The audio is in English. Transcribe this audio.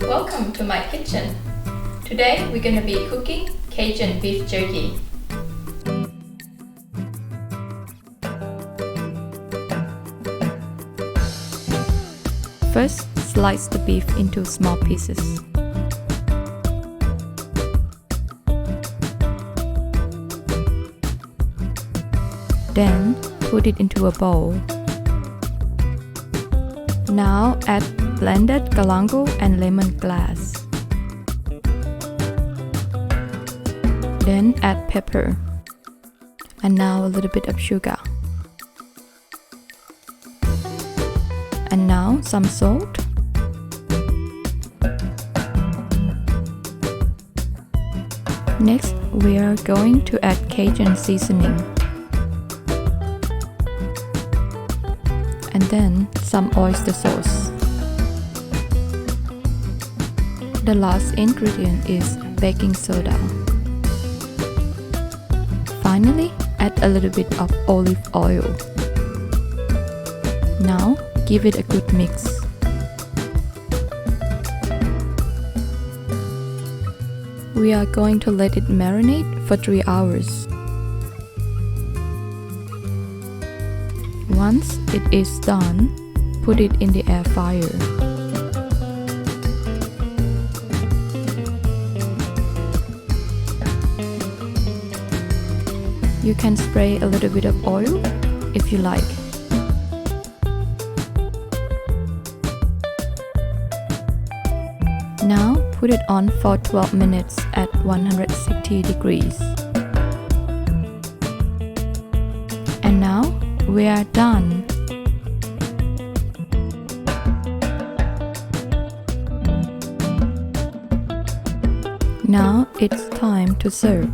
Welcome to my kitchen. Today we're gonna be cooking Cajun beef jerky. First, slice the beef into small pieces. Then, put it into a bowl. Now add blended galangal and lemongrass. Then add pepper. And now a little bit of sugar. And now some salt. Next, we are going to add Cajun seasoning. And then some oyster sauce. The last ingredient is baking soda. Finally, add a little bit of olive oil. Now, give it a good mix. We are going to let it marinate for 3 hours. Once it is done, put it in the air fryer. You can spray a little bit of oil if you like. Now put it on for 12 minutes at 160 degrees. And now we are done. Now it's time to serve.